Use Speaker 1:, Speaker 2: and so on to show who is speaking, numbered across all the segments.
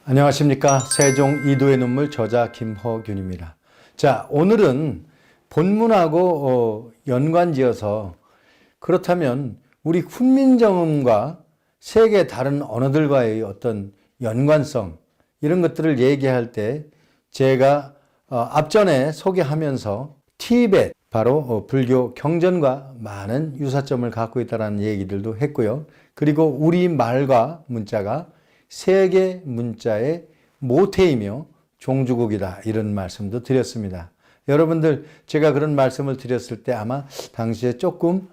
Speaker 1: 안녕하십니까. 세종 이도의 눈물 저자 김허균입니다. 자, 오늘은 본문하고 연관지어서 그렇다면 우리 훈민정음과 세계 다른 언어들과의 어떤 연관성 이런 것들을 얘기할 때 제가 앞전에 소개하면서 티베트 바로 불교 경전과 많은 유사점을 갖고 있다는 얘기들도 했고요. 그리고 우리말과 문자가 세계 문자의 모태이며 종주국이다 이런 말씀도 드렸습니다. 여러분들 제가 그런 말씀을 드렸을 때 아마 당시에 조금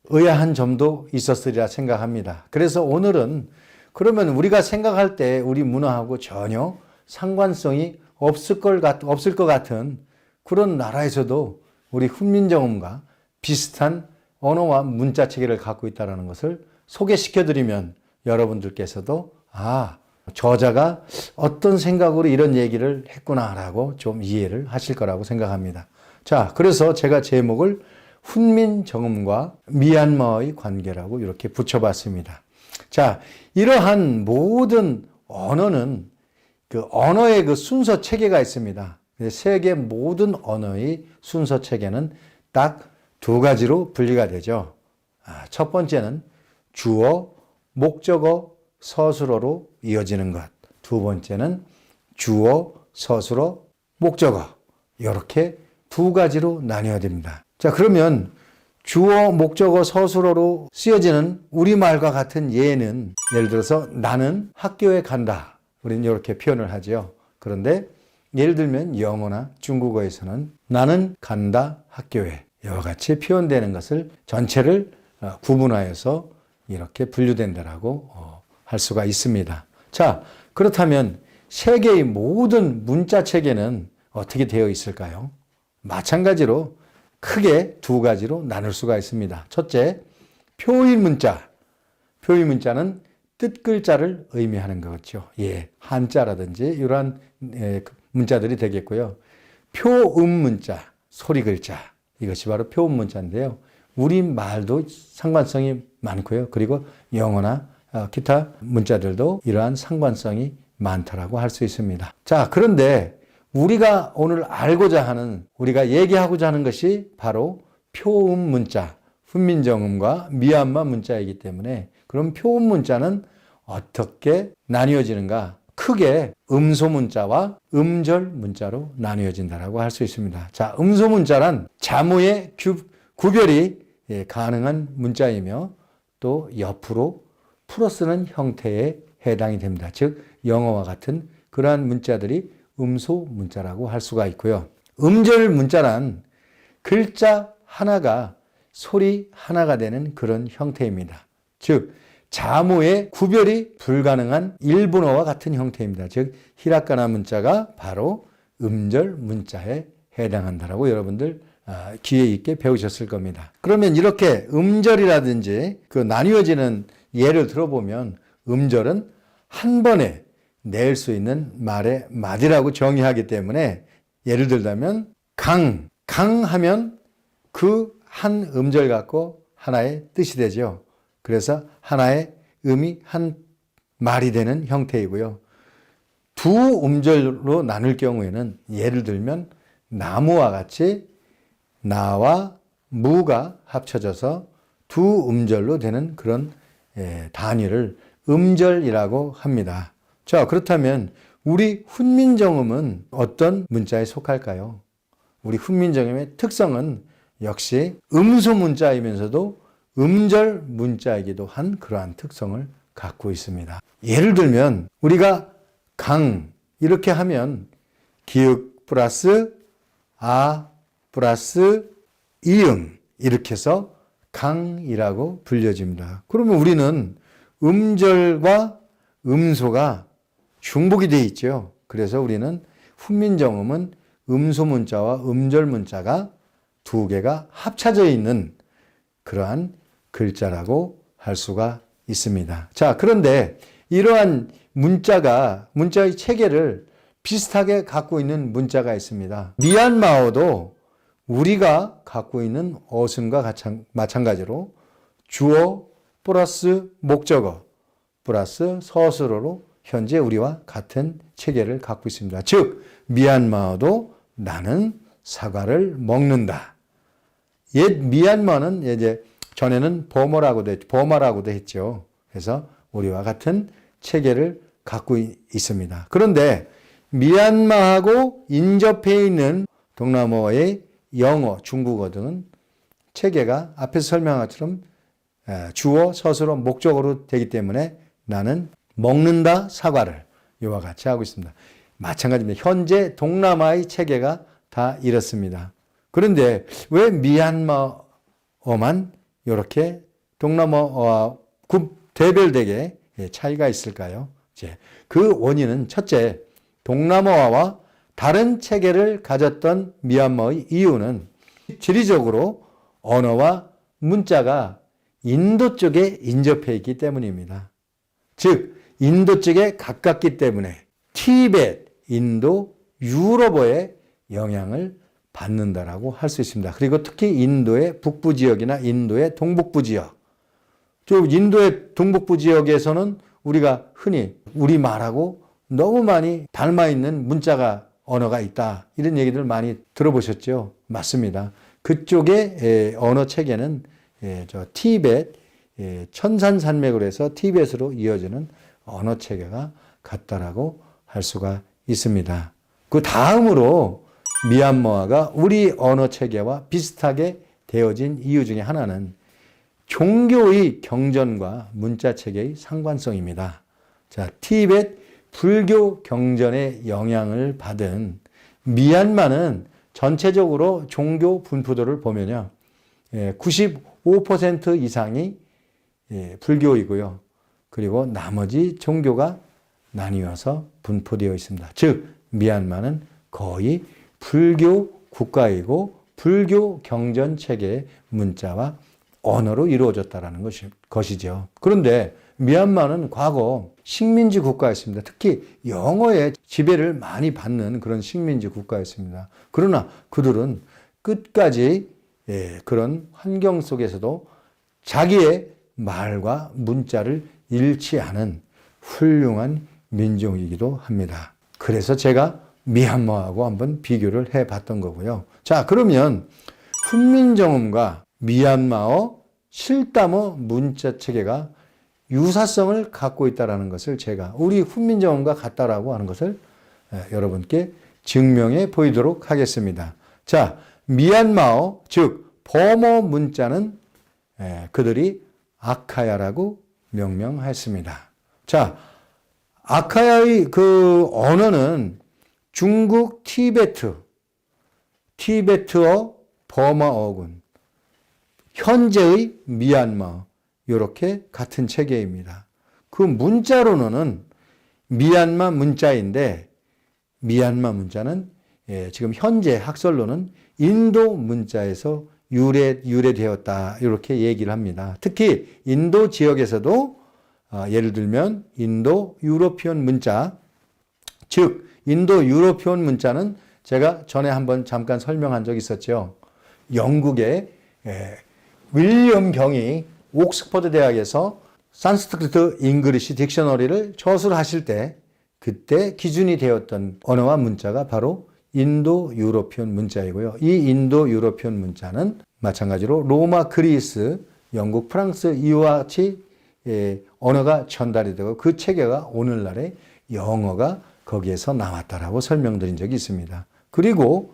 Speaker 1: 의아한 점도 있었으리라 생각합니다. 그래서 오늘은 그러면 우리가 생각할 때 우리 문화하고 전혀 상관성이 없을 것 같은 그런 나라에서도 우리 훈민정음과 비슷한 언어와 문자 체계를 갖고 있다는 것을 소개시켜드리면 여러분들께서도 저자가 어떤 생각으로 이런 얘기를 했구나라고 좀 이해를 하실 거라고 생각합니다. 자, 그래서 제가 제목을 훈민정음과 미얀마의 관계라고 이렇게 붙여봤습니다. 자, 이러한 모든 언어는 그 언어의 그 순서 체계가 있습니다. 세계 모든 언어의 순서 체계는 딱 두 가지로 분리가 되죠. 첫 번째는 주어, 목적어, 서술어로 이어지는 것. 두 번째는 주어, 서술어, 목적어. 이렇게 두 가지로 나뉘어야 됩니다. 자, 그러면 주어, 목적어, 서술어로 쓰여지는 우리말과 같은 예는 예를 들어서 나는 학교에 간다. 우리는 이렇게 표현을 하죠. 그런데 예를 들면 영어나 중국어에서는 나는 간다 학교에 이와 같이 표현되는 것을 전체를 구분하여서 이렇게 분류된다라고 할 수가 있습니다. 자, 그렇다면 세계의 모든 문자 체계는 어떻게 되어 있을까요? 마찬가지로 크게 두 가지로 나눌 수가 있습니다. 첫째, 표의 문자. 표의 문자는 뜻 글자를 의미하는 거죠. 한자라든지 이러한 문자들이 되겠고요. 표음 문자, 소리 글자. 이것이 바로 표음 문자인데요. 우리말도 상관성이 많고요. 그리고 영어나 기타 문자들도 이러한 상관성이 많다라고 할 수 있습니다. 자, 그런데 우리가 오늘 알고자 하는, 우리가 얘기하고자 하는 것이 바로 표음 문자, 훈민정음과 미얀마 문자이기 때문에 그럼 표음 문자는 어떻게 나뉘어지는가? 크게 음소 문자와 음절 문자로 나뉘어진다라고 할 수 있습니다. 자, 음소 문자란 자모의 구별이 가능한 문자이며 또 옆으로 풀어쓰는 형태에 해당이 됩니다. 즉 영어와 같은 그러한 문자들이 음소 문자라고 할 수가 있고요. 음절 문자란 글자 하나가 소리 하나가 되는 그런 형태입니다. 즉 자모의 구별이 불가능한 일본어와 같은 형태입니다. 즉 히라카나 문자가 바로 음절 문자에 해당한다라고 여러분들 기회 있게 배우셨을 겁니다. 그러면 이렇게 음절이라든지 그 나뉘어지는 예를 들어보면 음절은 한 번에 낼 수 있는 말의 마디라고 정의하기 때문에 예를 들자면 강하면 그 한 음절 갖고 하나의 뜻이 되죠. 그래서 하나의 음이 한 말이 되는 형태이고요. 두 음절로 나눌 경우에는 예를 들면 나무와 같이 나와 무가 합쳐져서 두 음절로 되는 그런 단위를 음절이라고 합니다. 자, 그렇다면 우리 훈민정음은 어떤 문자에 속할까요? 우리 훈민정음의 특성은 역시 음소 문자이면서도 음절 문자이기도 한 그러한 특성을 갖고 있습니다. 예를 들면 우리가 강 이렇게 하면 기역 플러스 플러스 이음 이렇게 해서 강이라고 불려집니다. 그러면 우리는 음절과 음소가 중복이 되어 있죠. 그래서 우리는 훈민정음은 음소 문자와 음절 문자가 두 개가 합쳐져 있는 그러한 글자라고 할 수가 있습니다. 자, 그런데 이러한 문자의 체계를 비슷하게 갖고 있는 문자가 있습니다. 미얀마어도 우리가 갖고 있는 어순과 마찬가지로 주어 플러스 목적어 플러스 서술어로 현재 우리와 같은 체계를 갖고 있습니다. 즉 미얀마도 나는 사과를 먹는다. 옛 미얀마는 이제 전에는 버마라고도 했죠. 그래서 우리와 같은 체계를 갖고 있습니다. 그런데 미얀마하고 인접해 있는 동남아의 영어, 중국어 등은 체계가 앞에서 설명한 것처럼 주어, 서술어, 목적어로 되기 때문에 나는 먹는다 사과를 이와 같이 하고 있습니다. 마찬가지입니다. 현재 동남아의 체계가 다 이렇습니다. 그런데 왜 미얀마어만 이렇게 동남아와 대별되게 차이가 있을까요? 그 원인은 첫째, 동남아와 다른 체계를 가졌던 미얀마의 이유는 지리적으로 언어와 문자가 인도 쪽에 인접해 있기 때문입니다. 즉 인도 쪽에 가깝기 때문에 티베트, 인도, 유럽어의 영향을 받는다라고 할 수 있습니다. 그리고 특히 인도의 북부 지역이나 인도의 동북부 지역, 또 인도의 동북부 지역에서는 우리가 흔히 우리말하고 너무 많이 닮아 있는 문자가 언어가 있다. 이런 얘기들 많이 들어보셨죠? 맞습니다. 그쪽의 언어 체계는 티베트, 천산산맥으로 해서 티베트로 이어지는 언어 체계가 같다라고 할 수가 있습니다. 그 다음으로 미얀마가 우리 언어 체계와 비슷하게 되어진 이유 중에 하나는 종교의 경전과 문자 체계의 상관성입니다. 자, 티베트 불교 경전의 영향을 받은 미얀마는 전체적으로 종교 분포도를 보면요, 95% 이상이 불교이고요. 그리고 나머지 종교가 나뉘어서 분포되어 있습니다. 즉 미얀마는 거의 불교 국가이고 불교 경전 체계의 문자와 언어로 이루어졌다는 것이죠. 그런데 미얀마는 과거 식민지 국가였습니다. 특히 영어의 지배를 많이 받는 그런 식민지 국가였습니다. 그러나 그들은 끝까지 그런 환경 속에서도 자기의 말과 문자를 잃지 않은 훌륭한 민족이기도 합니다. 그래서 제가 미얀마하고 한번 비교를 해봤던 거고요. 자, 그러면 훈민정음과 미얀마어 실담어 문자 체계가 유사성을 갖고 있다는 것을 제가 우리 훈민정음과 같다라고 하는 것을 여러분께 증명해 보이도록 하겠습니다. 자, 미얀마어 즉 버머 문자는 그들이 아카야라고 명명했습니다. 자, 아카야의 그 언어는 중국 티베트어 버마어군, 현재의 미얀마 이렇게 같은 체계입니다. 그 문자로는 미얀마 문자인데 미얀마 문자는 지금 현재 학설로는 인도 문자에서 유래되었다 이렇게 얘기를 합니다. 특히 인도 지역에서도 예를 들면 인도 유로피언 문자, 즉 인도 유로피언 문자는 제가 전에 한번 잠깐 설명한 적이 있었죠. 영국의 윌리엄 병이 옥스퍼드 대학에서 산스크리트 잉글리시 딕셔너리를 저술하실 때 그때 기준이 되었던 언어와 문자가 바로 인도 유로피언 문자이고요. 이 인도 유로피언 문자는 마찬가지로 로마, 그리스, 영국, 프랑스 이와 같이 언어가 전달이 되고 그 체계가 오늘날의 영어가 거기에서 나왔다라고 설명드린 적이 있습니다. 그리고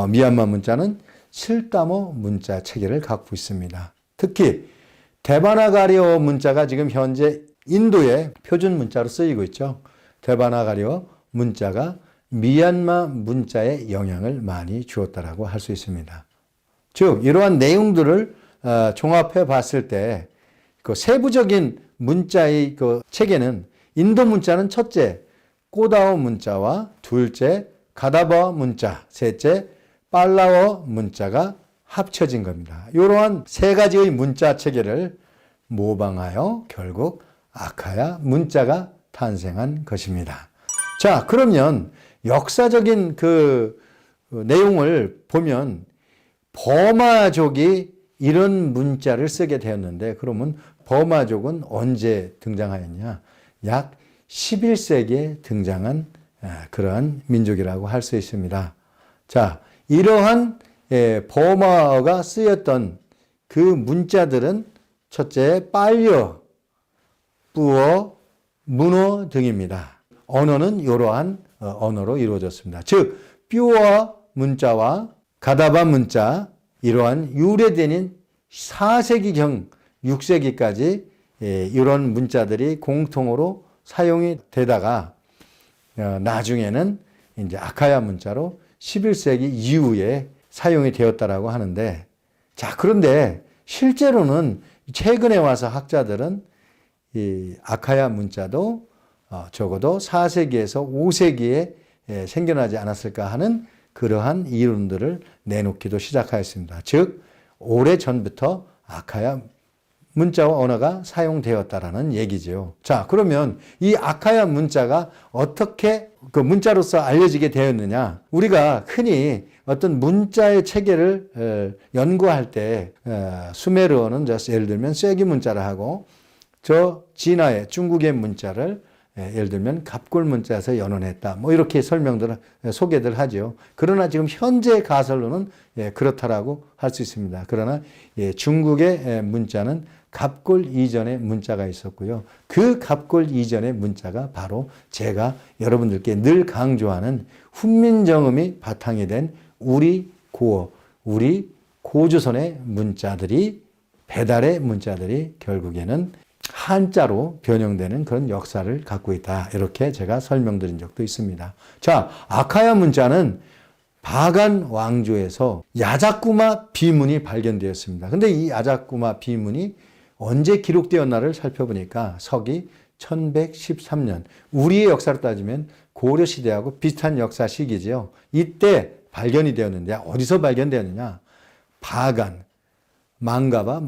Speaker 1: 미얀마 문자는 실담어 문자 체계를 갖고 있습니다. 특히 데바나가리어 문자가 지금 현재 인도의 표준 문자로 쓰이고 있죠. 데바나가리어 문자가 미얀마 문자에 영향을 많이 주었다라고 할 수 있습니다. 즉 이러한 내용들을 종합해 봤을 때 그 세부적인 문자의 그 체계는 인도 문자는 첫째 꼬다어 문자와 둘째 가다버 문자, 셋째 팔라워 문자가 합쳐진 겁니다. 이러한 세 가지의 문자 체계를 모방하여 결국 아카야 문자가 탄생한 것입니다. 자, 그러면 역사적인 그 내용을 보면 버마족이 이런 문자를 쓰게 되었는데 그러면 버마족은 언제 등장하였냐? 약 11세기에 등장한 그러한 민족이라고 할 수 있습니다. 자, 이러한 버마어가 쓰였던 그 문자들은 첫째 빨려, 뿌어, 문어 등입니다. 언어는 이러한 언어로 이루어졌습니다. 즉 뾰어 문자와 가다바 문자, 이러한 유래되는 4세기경 6세기까지 이런 문자들이 공통으로 사용이 되다가 나중에는 이제 아카야 문자로 11세기 이후에 사용이 되었다라고 하는데, 자, 그런데 실제로는 최근에 와서 학자들은 이 아카야 문자도 적어도 4세기에서 5세기에 생겨나지 않았을까 하는 그러한 이론들을 내놓기도 시작하였습니다. 즉 오래전부터 아카야 문자와 언어가 사용되었다라는 얘기죠. 자, 그러면 이 아카야 문자가 어떻게 그 문자로서 알려지게 되었느냐? 우리가 흔히 어떤 문자의 체계를 연구할 때 수메르어는 예를 들면 쐐기 문자를 하고, 저 진화의 중국의 문자를 예를 들면 갑골 문자에서 연원했다, 뭐 이렇게 소개들 하죠. 그러나 지금 현재 가설로는 그렇다라고 할 수 있습니다. 그러나 중국의 문자는 갑골 이전의 문자가 있었고요. 그 갑골 이전의 문자가 바로 제가 여러분들께 늘 강조하는 훈민정음이 바탕이 된 우리 고어, 우리 고조선의 문자들이, 배달의 문자들이 결국에는 한자로 변형되는 그런 역사를 갖고 있다, 이렇게 제가 설명드린 적도 있습니다. 자, 아카야 문자는 바간 왕조에서 야자꾸마 비문이 발견되었습니다. 근데 이 야자꾸마 비문이 언제 기록되었나를 살펴보니까 서기 1113년, 우리의 역사로 따지면 고려시대하고 비슷한 역사 시기죠. 이때 발견이 되었는데 어디서 발견되었느냐? 바간, 망가바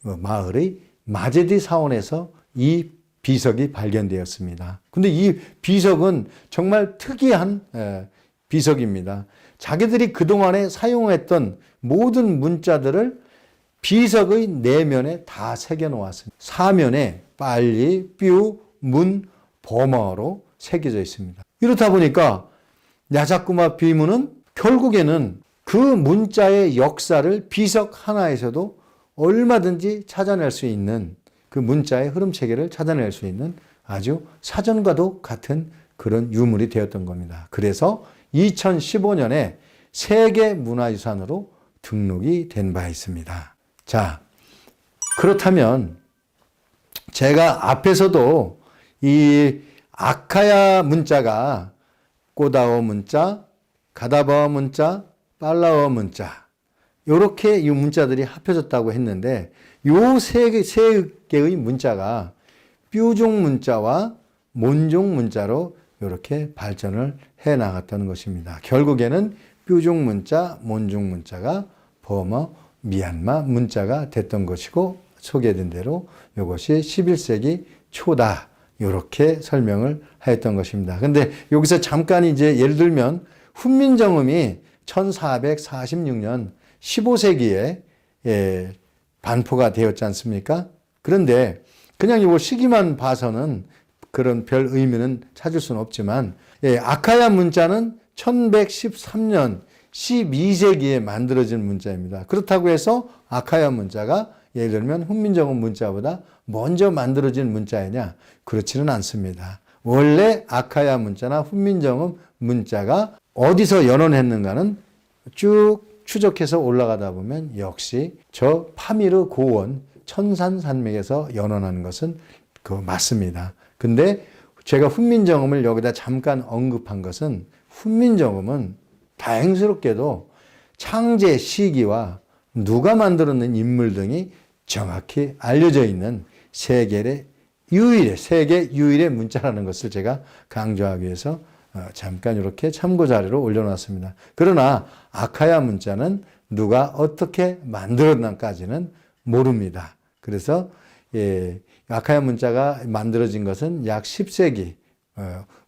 Speaker 1: 마을의 마제디 사원에서 이 비석이 발견되었습니다. 근데 이 비석은 정말 특이한 비석입니다. 자기들이 그동안에 사용했던 모든 문자들을 비석의 내면에 다 새겨 놓았습니다. 사면에 빨리, 뾰, 문, 버머로 새겨져 있습니다. 이렇다 보니까 야자꾸마 비문은 결국에는 그 문자의 역사를 비석 하나에서도 얼마든지 찾아낼 수 있는, 그 문자의 흐름 체계를 찾아낼 수 있는 아주 사전과도 같은 그런 유물이 되었던 겁니다. 그래서 2015년에 세계문화유산으로 등록이 된 바 있습니다. 자, 그렇다면 제가 앞에서도 이 아카야 문자가 꼬다어 문자, 가다바어 문자, 빨라어 문자, 이렇게 이 문자들이 합해졌다고 했는데, 요 세 개의 문자가 뾰종 문자와 몬종 문자로 이렇게 발전을 해 나갔다는 것입니다. 결국에는 뾰종 문자, 몬종 문자가 버머, 미얀마 문자가 됐던 것이고, 소개된 대로 이것이 11세기 초다, 이렇게 설명을 했던 것입니다. 근데 여기서 잠깐 이제 예를 들면 훈민정음이 1446년 15세기에 반포가 되었지 않습니까? 그런데 그냥 이거 시기만 봐서는 그런 별 의미는 찾을 수는 없지만, 아카야 문자는 1113년 12세기에 만들어진 문자입니다. 그렇다고 해서 아카야 문자가 예를 들면 훈민정음 문자보다 먼저 만들어진 문자이냐? 그렇지는 않습니다. 원래 아카야 문자나 훈민정음 문자가 어디서 연원했는가는 쭉 추적해서 올라가다 보면 역시 저 파미르 고원 천산산맥에서 연원한 것은 맞습니다. 근데 제가 훈민정음을 여기다 잠깐 언급한 것은, 훈민정음은 다행스럽게도 창제 시기와 누가 만들었는 인물 등이 정확히 알려져 있는 세계 유일의 문자라는 것을 제가 강조하기 위해서 잠깐 이렇게 참고 자료로 올려놨습니다. 그러나 아카야 문자는 누가 어떻게 만들었나까지는 모릅니다. 그래서 아카야 문자가 만들어진 것은 약 10세기,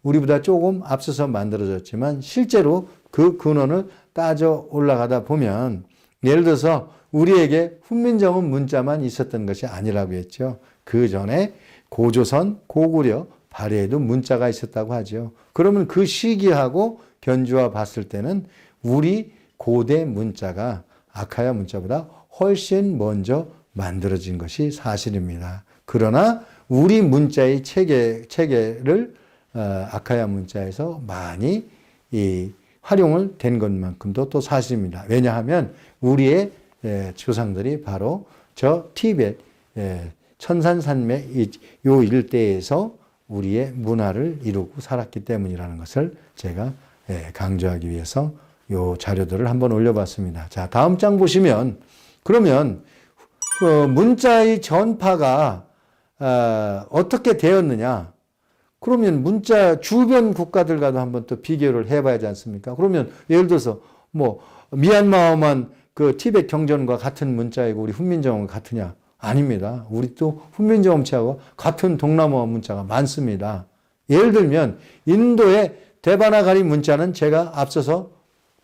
Speaker 1: 우리보다 조금 앞서서 만들어졌지만 실제로 그 근원을 따져 올라가다 보면, 예를 들어서 우리에게 훈민정음 문자만 있었던 것이 아니라고 했죠. 그 전에 고조선, 고구려, 발해에도 문자가 있었다고 하죠. 그러면 그 시기하고 견주어 봤을 때는 우리 고대 문자가 아카야 문자보다 훨씬 먼저 만들어진 것이 사실입니다. 그러나 우리 문자의 체계를 아카야 문자에서 많이 활용을 된 것만큼도 또 사실입니다. 왜냐하면 우리의 조상들이 바로 저 티베트 천산산맥 요 일대에서 우리의 문화를 이루고 살았기 때문이라는 것을 제가 강조하기 위해서 요 자료들을 한번 올려봤습니다. 자, 다음 장 보시면 그러면 문자의 전파가 어떻게 되었느냐? 그러면 문자 주변 국가들과도 한번 또 비교를 해봐야 하지 않습니까? 그러면 예를 들어서 뭐 미얀마만 그 티베트 경전과 같은 문자이고 우리 훈민정음과 같으냐? 아닙니다. 우리 또 훈민정음체하고 같은 동남아 문자가 많습니다. 예를 들면 인도의 데바나가리 문자는 제가 앞서서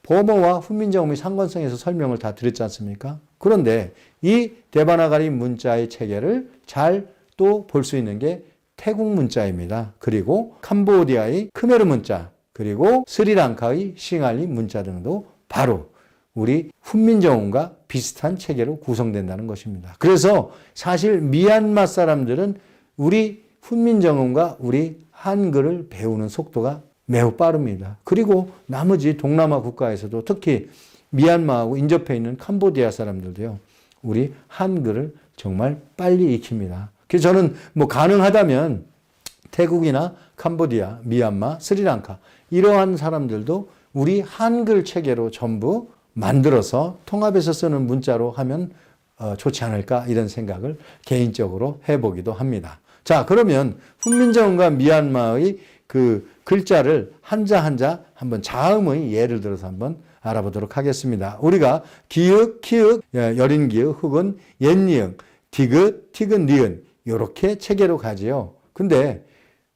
Speaker 1: 버머와 훈민정음의 상관성에서 설명을 다 드렸지 않습니까? 그런데 이 데바나가리 문자의 체계를 잘 또 볼 수 있는 게 태국 문자입니다. 그리고 캄보디아의 크메르 문자, 그리고 스리랑카의 싱할리 문자 등도 바로 우리 훈민정음과 비슷한 체계로 구성된다는 것입니다. 그래서 사실 미얀마 사람들은 우리 훈민정음과 우리 한글을 배우는 속도가 매우 빠릅니다. 그리고 나머지 동남아 국가에서도 특히 미얀마하고 인접해 있는 캄보디아 사람들도요, 우리 한글을 정말 빨리 익힙니다. 그래서 저는 뭐 가능하다면 태국이나 캄보디아, 미얀마, 스리랑카 이러한 사람들도 우리 한글 체계로 전부 만들어서 통합해서 쓰는 문자로 하면 좋지 않을까 이런 생각을 개인적으로 해보기도 합니다. 자, 그러면 훈민정음과 미얀마의 그 글자를 한자 한자 한번 자음의 예를 들어서 한번 알아보도록 하겠습니다. 우리가 기읍, 키읍, 여린 기읍 혹은 옛니은, 디귿, 티귿, 니은 이렇게 체계로 가지요. 근데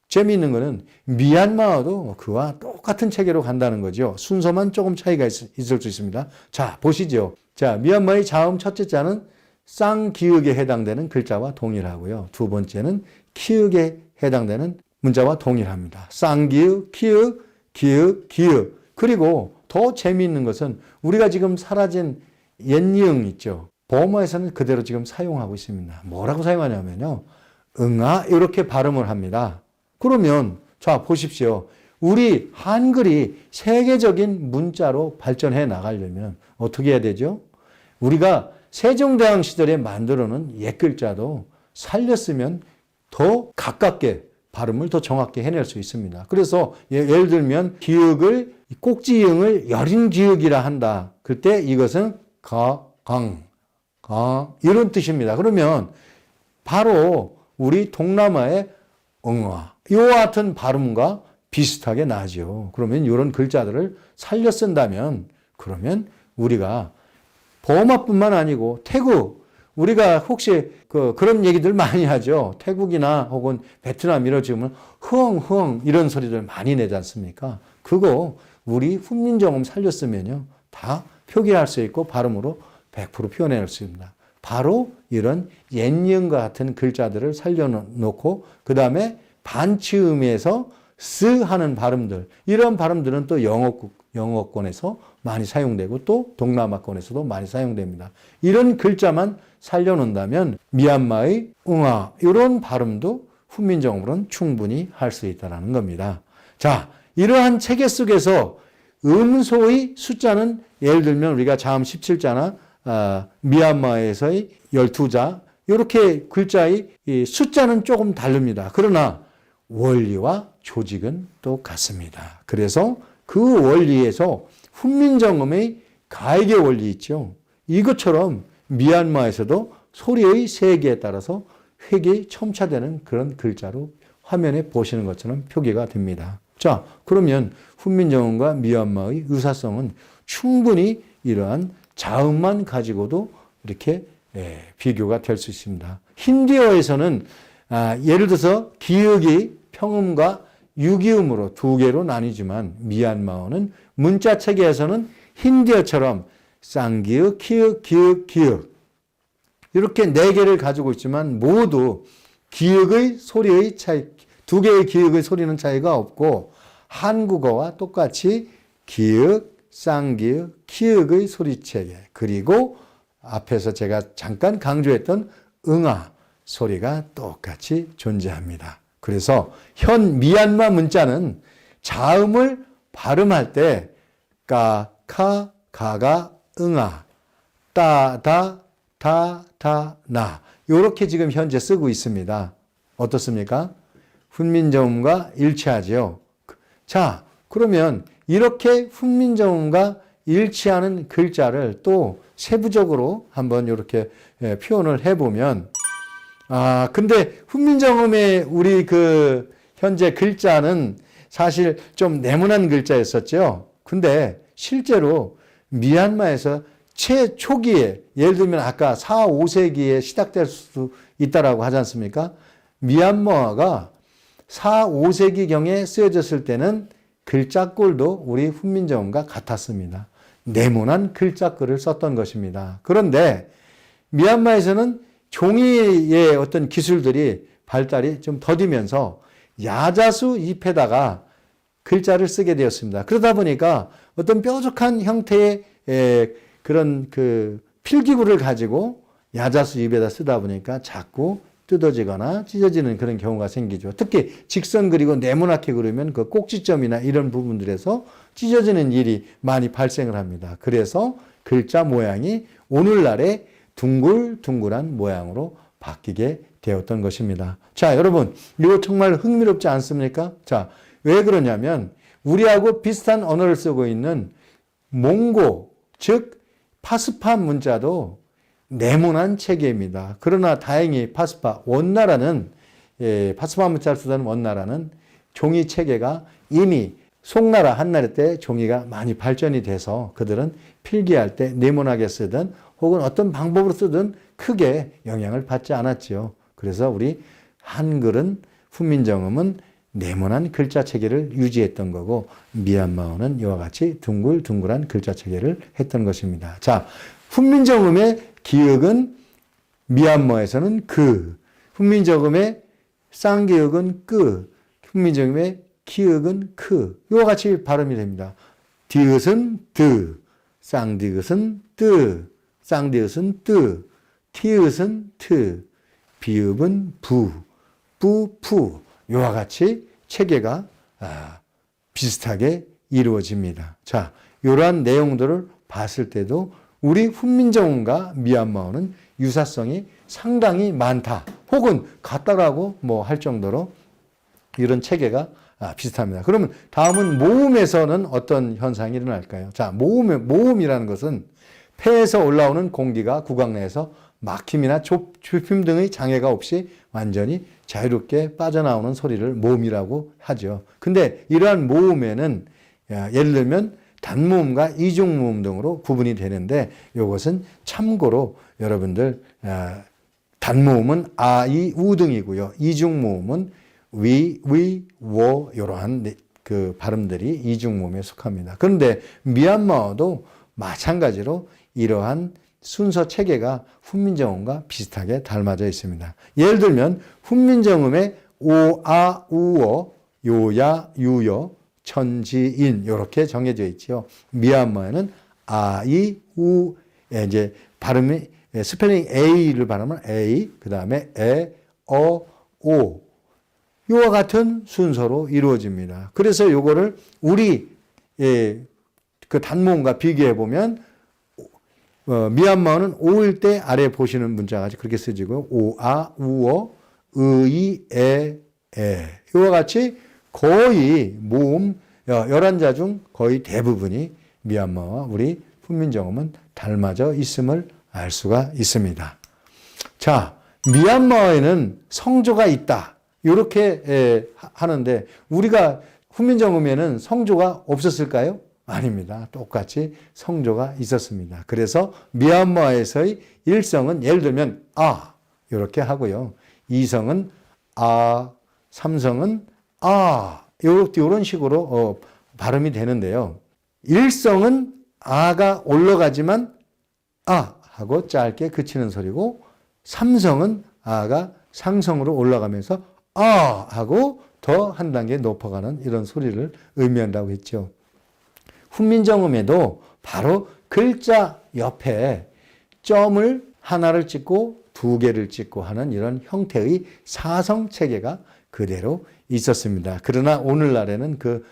Speaker 1: 재미있는 거는 미얀마어도 그와 똑같은 체계로 간다는 거죠. 순서만 조금 차이가 있을 수 있습니다. 자, 보시죠. 자, 미얀마의 자음 첫째 자는 쌍기역에 해당되는 글자와 동일하고요. 두 번째는 키역에 해당되는 문자와 동일합니다. 쌍기역, 키역, 기역, 기역. 그리고 더 재미있는 것은 우리가 지금 사라진 옛니응 있죠. 버마에서는 그대로 지금 사용하고 있습니다. 뭐라고 사용하냐면요. 응아 이렇게 발음을 합니다. 그러면 자 보십시오. 우리 한글이 세계적인 문자로 발전해 나가려면 어떻게 해야 되죠? 우리가 세종대왕 시절에 만들어놓은 옛글자도 살렸으면 더 가깝게 발음을 더 정확히 해낼 수 있습니다. 그래서 예를 들면 기역을 꼭지형을 여린 기역이라 한다. 그때 이것은 이런 뜻입니다. 그러면 바로 우리 동남아의 응화 이와 같은 발음과 비슷하게 나죠. 그러면 이런 글자들을 살려 쓴다면 그러면 우리가 버마뿐만 아니고 태국 우리가 혹시 그런 얘기들 많이 하죠. 태국이나 혹은 베트남 이런 지금은 흥흥 이런 소리들 많이 내지 않습니까? 그거 우리 훈민정음 살렸으면요 다 표기할 수 있고 발음으로 100% 표현할 수 있습니다. 바로 이런 옛니은과 같은 글자들을 살려놓고 그 다음에 반치음에서 스 하는 발음들 이런 발음들은 또 영어권에서 많이 사용되고 또 동남아권에서도 많이 사용됩니다. 이런 글자만 살려놓는다면 미얀마의 응아 이런 발음도 훈민정음으로는 충분히 할 수 있다는 겁니다. 자, 이러한 체계 속에서 음소의 숫자는 예를 들면 우리가 자음 17자나 미얀마에서의 12자 이렇게 글자의 숫자는 조금 다릅니다. 그러나 원리와 조직은 똑같습니다. 그래서 그 원리에서 훈민정음의 가액의 원리 있죠. 이것처럼 미얀마에서도 소리의 세기에 따라서 획이 첨차되는 그런 글자로 화면에 보시는 것처럼 표기가 됩니다. 자, 그러면 훈민정음과 미얀마의 유사성은 충분히 이러한 자음만 가지고도 이렇게 비교가 될 수 있습니다. 힌디어에서는 예를 들어서 기역이 평음과 유기음으로 두 개로 나뉘지만 미얀마어는 문자 체계에서는 힌디어처럼 쌍기역, 키역, 기역, 기역 이렇게 네 개를 가지고 있지만 모두 기역의 소리의 차이, 두 개의 기역의 소리는 차이가 없고 한국어와 똑같이 기역, 쌍기역, 키읔의 소리체계 그리고 앞에서 제가 잠깐 강조했던 응아 소리가 똑같이 존재합니다. 그래서 현 미얀마 문자는 자음을 발음할 때 까, 카, 가가 응아, 따, 다, 다, 다, 나 이렇게 지금 현재 쓰고 있습니다. 어떻습니까? 훈민정음과 일치하지요. 자, 그러면 이렇게 훈민정음과 일치하는 글자를 또 세부적으로 한번 이렇게 표현을 해보면 근데 훈민정음의 우리 그 현재 글자는 사실 좀 네모난 글자였었죠. 근데 실제로 미얀마에서 최초기에 예를 들면 아까 4, 5세기에 시작될 수 있다라고 하지 않습니까? 미얀마가 4, 5세기경에 쓰여졌을 때는 글자꼴도 우리 훈민정음과 같았습니다. 네모난 글자글을 썼던 것입니다. 그런데 미얀마에서는 종이의 어떤 기술들이 발달이 좀 더디면서 야자수 잎에다가 글자를 쓰게 되었습니다. 그러다 보니까 어떤 뾰족한 형태의 그런 그 필기구를 가지고 야자수 잎에다 쓰다 보니까 자꾸 뜯어지거나 찢어지는 그런 경우가 생기죠. 특히 직선 그리고 네모나게 그리면 그 꼭지점이나 이런 부분들에서 찢어지는 일이 많이 발생을 합니다. 그래서 글자 모양이 오늘날의 둥글둥글한 모양으로 바뀌게 되었던 것입니다. 자, 여러분, 이거 정말 흥미롭지 않습니까? 자, 왜 그러냐면 우리하고 비슷한 언어를 쓰고 있는 몽고, 즉 파스파 문자도 네모난 체계입니다. 그러나 다행히 파스파 원나라는 파스파 문자를 쓰던 원나라는 종이 체계가 이미 송나라 한나라 때 종이가 많이 발전이 돼서 그들은 필기할 때 네모나게 쓰든 혹은 어떤 방법으로 쓰든 크게 영향을 받지 않았지요. 그래서 우리 한글은 훈민정음은 네모난 글자 체계를 유지했던 거고 미얀마어는 이와 같이 둥글둥글한 글자 체계를 했던 것입니다. 자, 훈민정음의 기역은 미얀마에서는 그, 훈민정음의 쌍기역은 끄, 훈민정음의 기역은 크. 이와 같이 발음이 됩니다. 디귿은 드, 쌍디귿은 뜨, 쌍디귿은 뜨, 티읕은 트, 비읍은 부, 뿌, 푸. 이와 같이 체계가 비슷하게 이루어집니다. 자, 이러한 내용들을 봤을 때도 우리 훈민정음과 미얀마어는 유사성이 상당히 많다. 혹은 같다라고 뭐 할 정도로 이런 체계가 비슷합니다. 그러면 다음은 모음에서는 어떤 현상이 일어날까요? 자, 모음이라는 것은 폐에서 올라오는 공기가 구강 내에서 막힘이나 좁힘 등의 장애가 없이 완전히 자유롭게 빠져나오는 소리를 모음이라고 하죠. 근데 이러한 모음에는 예를 들면 단모음과 이중모음 등으로 구분이 되는데 이것은 참고로 여러분들 단모음은 아, 이, 우 등이고요. 이중모음은 위, 위, 워 이러한 그 발음들이 이중모음에 속합니다. 그런데 미얀마어도 마찬가지로 이러한 순서 체계가 훈민정음과 비슷하게 닮아져 있습니다. 예를 들면 훈민정음의 오, 아, 우어, 요야, 유여, 천지인 이렇게 정해져 있지요. 미얀마에는 아, 이, 우 이제 발음이 스펠링 A를 발음하면 A, 그 다음에 에, 어, 오 이와 같은 순서로 이루어집니다. 그래서 요거를 우리 그 단모음과 비교해 보면 미얀마어는 오일 때 아래 보시는 문자가 그렇게 쓰지고요. 오, 아, 우어, 의, 에. 이와 같이 거의 모음 11자 중 거의 대부분이 미얀마와 우리 훈민정음은 닮아져 있음을 알 수가 있습니다. 자, 미얀마어에는 성조가 있다. 이렇게 하는데 우리가 훈민정음에는 성조가 없었을까요? 아닙니다. 똑같이 성조가 있었습니다. 그래서 미얀마에서의 일성은 예를 들면 아 이렇게 하고요. 이성은 아, 삼성은 아 이런 식으로 발음이 되는데요. 일성은 아가 올라가지만 아 하고 짧게 그치는 소리고 삼성은 아가 상성으로 올라가면서 아 하고 더 한 단계 높아가는 이런 소리를 의미한다고 했죠. 훈민정음에도 바로 글자 옆에 점을 하나를 찍고 두 개를 찍고 하는 이런 형태의 사성 체계가 그대로 있었습니다. 그러나 오늘날에는 그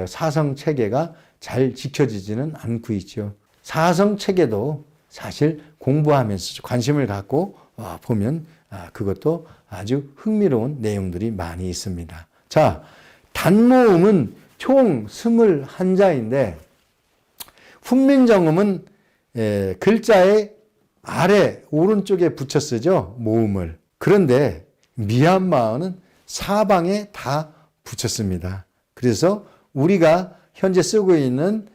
Speaker 1: 사성 체계가 잘 지켜지지는 않고 있죠. 사성 체계도 사실 공부하면서 관심을 갖고 보면 그것도 아주 흥미로운 내용들이 많이 있습니다. 자, 단모음은 총 21자인데 훈민정음은 글자의 아래 오른쪽에 붙여 쓰죠. 모음을. 그런데 미얀마어는 사방에 다 붙였습니다. 그래서 우리가 현재 쓰고 있는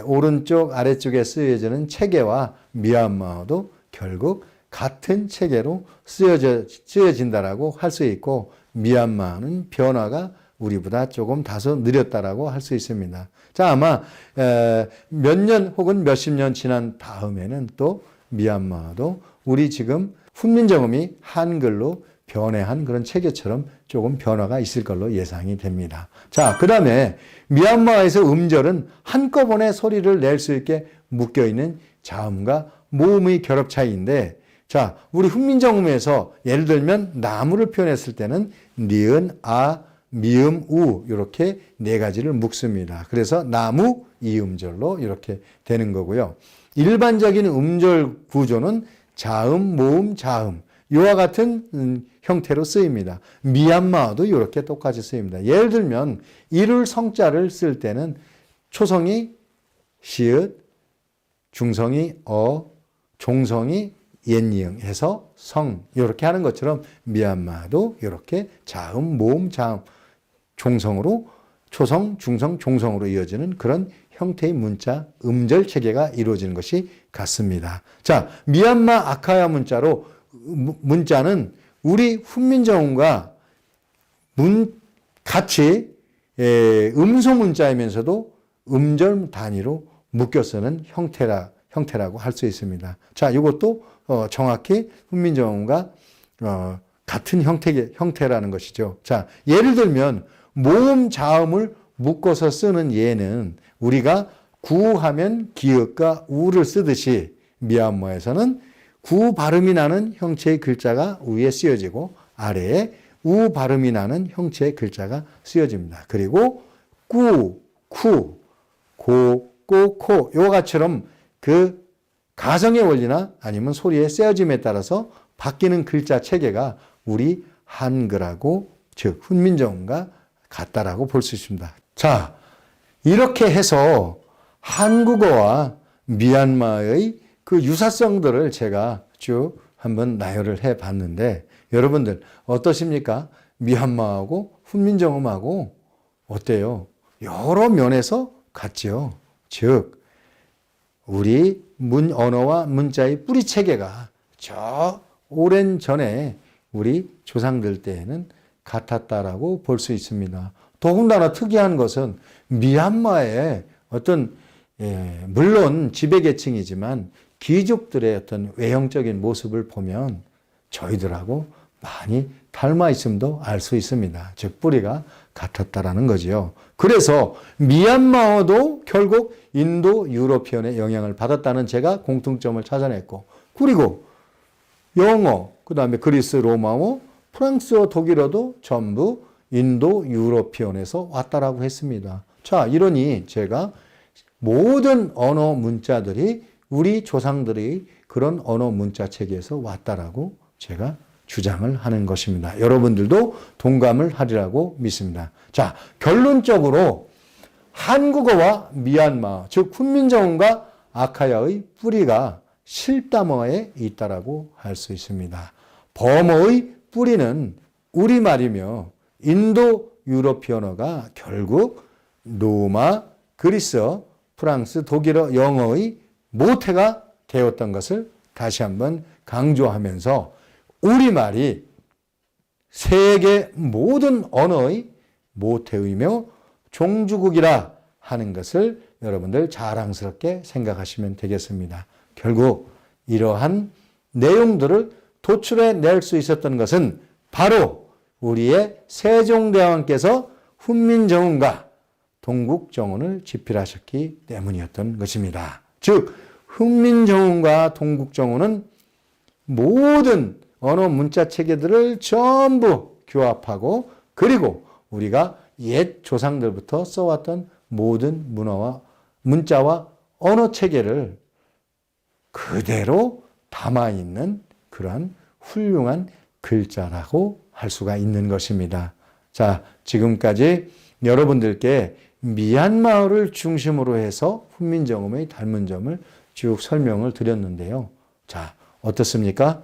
Speaker 1: 오른쪽 아래쪽에 쓰여지는 체계와 미얀마어도 결국 같은 체계로 쓰여진다라고 할 수 있고 미얀마어는 변화가 우리보다 조금 다소 느렸다라고 할 수 있습니다. 자, 아마 몇 년 혹은 몇십 년 지난 다음에는 또 미얀마도 우리 지금 훈민정음이 한글로 변해한 그런 체계처럼 조금 변화가 있을 걸로 예상이 됩니다. 자, 그 다음에 미얀마에서 음절은 한꺼번에 소리를 낼 수 있게 묶여있는 자음과 모음의 결합 차이인데, 자, 우리 훈민정음에서 예를 들면 나무를 표현했을 때는 니은, 아, 미음, 우 이렇게 네 가지를 묶습니다. 그래서 나무, 이음절로 이렇게 되는 거고요. 일반적인 음절 구조는 자음, 모음, 자음 이와 같은 형태로 쓰입니다. 미얀마어도 이렇게 똑같이 쓰입니다. 예를 들면 이룰 성자를 쓸 때는 초성이 시읒, 중성이 어, 종성이 옛니응 해서 성 이렇게 하는 것처럼 미얀마도 이렇게 자음, 모음, 자음, 종성으로 초성, 중성, 종성으로 이어지는 그런 형태의 문자, 음절 체계가 이루어지는 것이 같습니다. 자, 미얀마 아카야 문자는 우리 훈민정음과 같이 음소 문자이면서도 음절 단위로 묶여 쓰는 형태라고 할 수 있습니다. 자, 이것도 정확히 훈민정음과 같은 형태라는 것이죠. 자, 예를 들면 모음, 자음을 묶어서 쓰는 예는 우리가 구하면 기역과 우를 쓰듯이 미얀마에서는 구 발음이 나는 형체의 글자가 위에 쓰여지고 아래에 우 발음이 나는 형체의 글자가 쓰여집니다. 그리고 꾸, 쿠, 고, 꼬, 코 이와 같이처럼 그 가성의 원리나 아니면 소리의 쓰여짐에 따라서 바뀌는 글자 체계가 우리 한글하고 즉 훈민정음과 같다라고 볼 수 있습니다. 자, 이렇게 해서 한국어와 미얀마의 그 유사성들을 제가 쭉 한번 나열을 해 봤는데 여러분들 어떠십니까? 미얀마하고 훈민정음하고 어때요? 여러 면에서 같죠. 즉 우리 언어와 문자의 뿌리 체계가 저 오랜 전에 우리 조상들 때에는 같았다라고 볼 수 있습니다. 더군다나 특이한 것은 미얀마의 어떤 물론 지배계층이지만 귀족들의 어떤 외형적인 모습을 보면 저희들하고 많이 닮아 있음도 알 수 있습니다. 즉 뿌리가 같았다라는 거지요. 그래서 미얀마어도 결국 인도 유로피언의 영향을 받았다는 제가 공통점을 찾아냈고 그리고 영어, 그 다음에 그리스 로마어, 프랑스어, 독일어도 전부 인도 유로피언에서 왔다라고 했습니다. 자, 이러니 제가 모든 언어 문자들이 우리 조상들이 그런 언어 문자 체계에서 왔다라고 제가 주장을 하는 것입니다. 여러분들도 동감을 하리라고 믿습니다. 자, 결론적으로 한국어와 미얀마, 즉 훈민정음과 아카야의 뿌리가 실담어에 있다라고 할 수 있습니다. 범어의 뿌리는 우리말이며 인도 유로피언어가 결국 로마, 그리스어, 프랑스, 독일어, 영어의 모태가 되었던 것을 다시 한번 강조하면서 우리말이 세계 모든 언어의 모태이며 종주국이라 하는 것을 여러분들 자랑스럽게 생각하시면 되겠습니다. 결국 이러한 내용들을 도출해 낼 수 있었던 것은 바로 우리의 세종대왕께서 훈민정음과 동국정운을 집필하셨기 때문이었던 것입니다. 즉 훈민정음과 동국정운은 모든 언어 문자 체계들을 전부 규합하고 그리고 우리가 옛 조상들부터 써왔던 모든 문자와 언어 체계를 그대로 담아있는 그러한 훌륭한 글자라고 할 수가 있는 것입니다. 자, 지금까지 여러분들께 미얀마어를 중심으로 해서 훈민정음의 닮은 점을 쭉 설명을 드렸는데요. 자, 어떻습니까?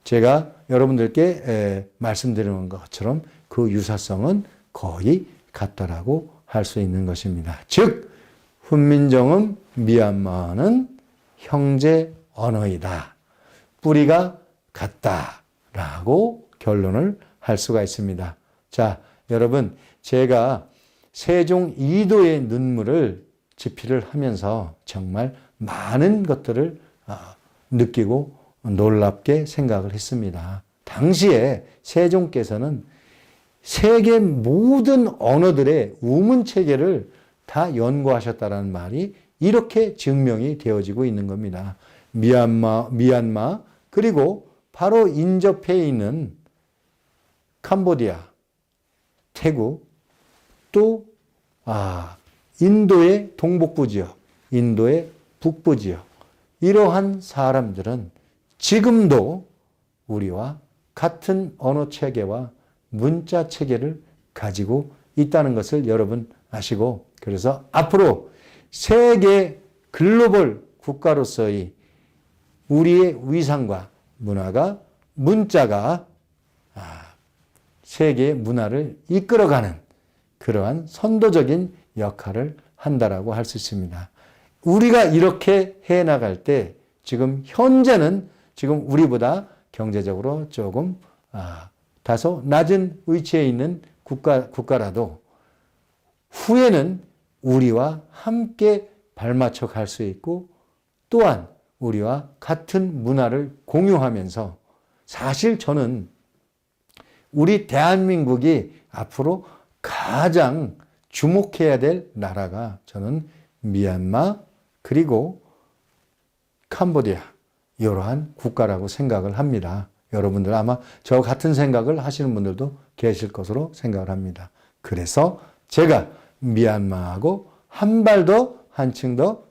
Speaker 1: 제가 여러분들께 말씀드리는 것처럼 그 유사성은 거의 같다라고 할 수 있는 것입니다. 즉 훈민정음, 미얀마어는 형제 언어이다. 뿌리가 같다라고 결론을 할 수가 있습니다. 자, 여러분 제가 세종 이도의 눈물을 집필을 하면서 정말 많은 것들을 느끼고 놀랍게 생각을 했습니다. 당시에 세종께서는 세계 모든 언어들의 우문 체계를 다 연구하셨다는 말이 이렇게 증명이 되어지고 있는 겁니다. 미얀마 그리고 바로 인접해 있는 캄보디아, 태국, 또 인도의 동북부 지역, 인도의 북부 지역, 이러한 사람들은 지금도 우리와 같은 언어 체계와 문자 체계를 가지고 있다는 것을 여러분 아시고, 그래서 앞으로 세계 글로벌 국가로서의 우리의 위상과 문자가 세계의 문화를 이끌어가는 그러한 선도적인 역할을 한다라고 할 수 있습니다. 우리가 이렇게 해나갈 때 지금 현재는 지금 우리보다 경제적으로 조금 다소 낮은 위치에 있는 국가라도 후에는 우리와 함께 발맞춰 갈 수 있고 또한 우리와 같은 문화를 공유하면서 사실 저는 우리 대한민국이 앞으로 가장 주목해야 될 나라가 저는 미얀마 그리고 캄보디아 이러한 국가라고 생각을 합니다. 여러분들 아마 저 같은 생각을 하시는 분들도 계실 것으로 생각을 합니다. 그래서 제가 미얀마하고 한 발 더 한층 더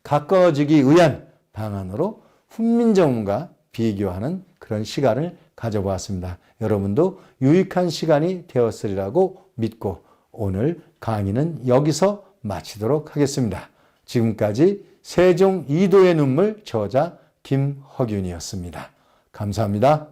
Speaker 1: 가까워지기 위한 방안으로 훈민정음과 비교하는 그런 시간을 가져보았습니다. 여러분도 유익한 시간이 되었으리라고 믿고 오늘 강의는 여기서 마치도록 하겠습니다. 지금까지 세종 이도의 눈물 저자 김허균이었습니다. 감사합니다.